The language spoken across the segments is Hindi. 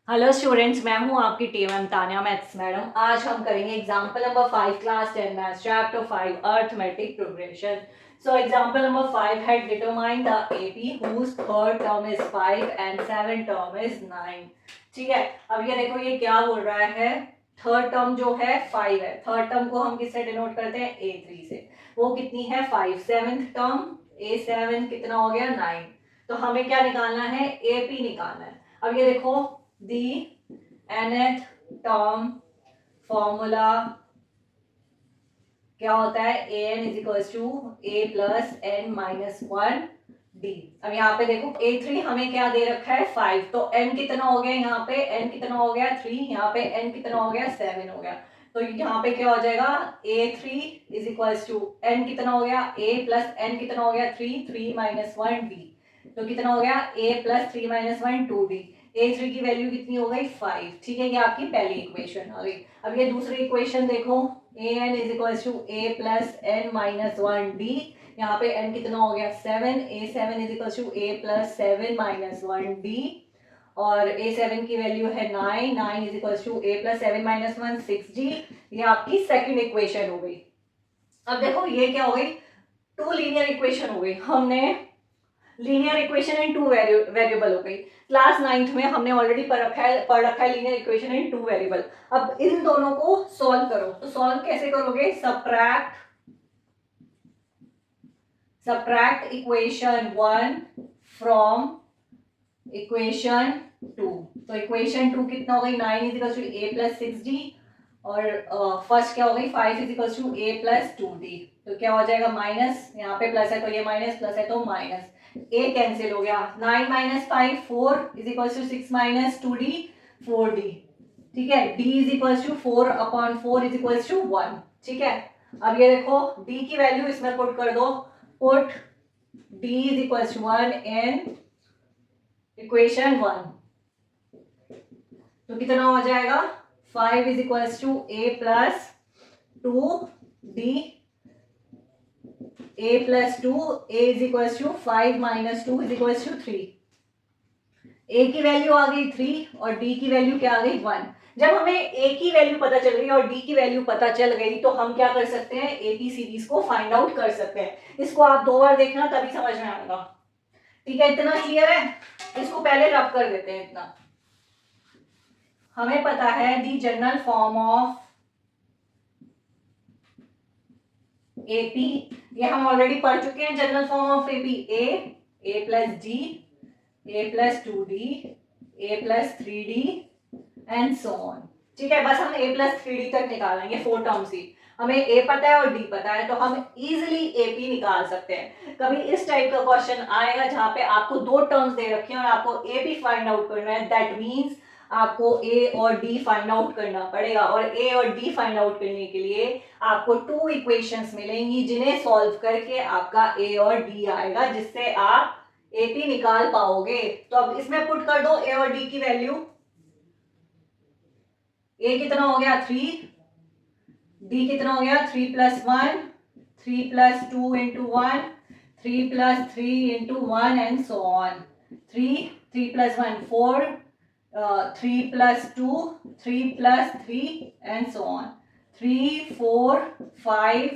हेलो स्टूडेंट्स, मैं हूं आपकी टीएम तानिया मैथ्स मैडम। आज हम करेंगे example number 5 class 10 maths chapter 5 arithmetic progression. So example number 5 had determine the AP whose third term is 5 and seven term is 9। ठीक है, अब ये देखो ये क्या बोल रहा है। थर्ड टर्म जो है 5 है, थर्ड टर्म को हम किससे डिनोट करते हैं? A3 से। वो कितनी है? 5। सेवंथ टर्म A7 कितना हो गया? 9। तो हमें क्या निकालना है? AP निकालना है। अब ये देखो the nth term फॉर्मूला क्या होता है? an is equals to a plus N minus one D. अब यहाँ पे देखो a3 हमें क्या दे रखा है? 5। तो n कितना हो गया? यहाँ पे n कितना हो गया? 3। यहाँ पे n कितना हो गया? 7 हो गया। तो यहाँ पे क्या हो जाएगा? a3 is equals to n कितना हो गया? a प्लस n कितना हो गया? 3। 3 माइनस वन डी। तो कितना हो गया? a plus 3 minus one 2d। a3 की वैल्यू कितनी हो गई? 5। ठीक है, ये आपकी पहली इक्वेशन आ गई। अब ये दूसरी इक्वेशन देखो, an is equals to a plus N minus one D. यहाँ पे n कितना हो गया? 7। a7 is equals to a plus 7 minus one D. और a7 की वैल्यू है 9। 9 is equals to a plus 7 minus one 6d। ये आपकी सेकंड इक्वेशन हो गई। अब देखो ये क्या हो गई? टू लीनियर इक्वेशन हो गई। हमने linear equation in two variable हो गई। क्लास 9th में हमने ऑलरेडी पढ़ रखा है linear equation in two variable. अब इन दोनों को सॉल्व करो। तो सॉल्व कैसे करोगे? Subtract equation 1 from equation 2। तो इक्वेशन 2 कितना हो गई? 9 is equal to a plus 6d। और फर्स्ट क्या हो गई? 5 is equal to a plus 2d। तो क्या हो जाएगा? माइनस, यहाँ पे प्लस है तो ये माइनस, प्लस है तो माइनस, a कैंसिल हो गया। 9 minus 5 4 is equal to 6 minus 2d 4d। ठीक है, d is equal to 4 upon 4 is equal to 1। ठीक है, अब ये देखो d की वैल्यू इसमें पुट कर दो। Put d is equal to 1 in equation 1। तो कितना हो जाएगा? 5 is equals to a plus 2d। a plus 2 a is equals to 5 minus 2 is equals to 3। a की वैल्यू आ गई 3 और d की वैल्यू क्या आ गई? 1। जब हमें a की वैल्यू पता चल गई और d की वैल्यू पता चल गई तो हम क्या कर सकते हैं? AP सीरीज को फाइंड आउट कर सकते हैं। इसको आप 2 बार देखना तभी समझ में आएगा। ठीक है, इतना क्लियर है? इसको पहले रब कर देते हैं। इतना हमें पता है दी जनरल फॉर्म ऑफ एपी, ये हम ऑलरेडी पढ़ चुके हैं। General form of AP A plus D, A plus 2d, A plus 3d and so on. ठीक है, बस हम a प्लस 3d तक निकालेंगे, 4 टर्म्स ही। हमें a पता है और d पता है तो हम इजिली AP निकाल सकते हैं। कभी इस टाइप का क्वेश्चन आएगा जहां पे आपको 2 टर्म्स दे रखे हैं और आपको AP फाइंड आउट करना है, दैट मीन्स आपको A और D फाइंड आउट करना पड़ेगा। और A और D फाइंड आउट करने के लिए आपको 2 इक्वेशंस मिलेंगी जिन्हें सॉल्व करके आपका A और D आएगा, जिससे आप AP निकाल पाओगे। तो अब इसमें पुट कर दो A और D की वैल्यू। A कितना हो गया? 3। D कितना हो गया? 3 plus 1, 3 plus 2 into 1, 3 plus 3 into 1 and so on. 3 plus 1 4, 3 plus 2 3 plus 3 and so on. 3 4 5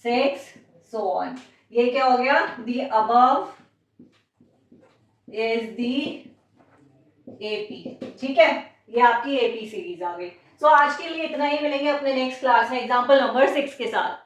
6 so on. ये क्या हो गया? The above is the AP। ठीक है, ये आपकी AP सीरीज आ गई। सो आज के लिए इतना ही, मिलेंगे अपने नेक्स्ट क्लास में एग्जांपल नंबर 6 के साथ।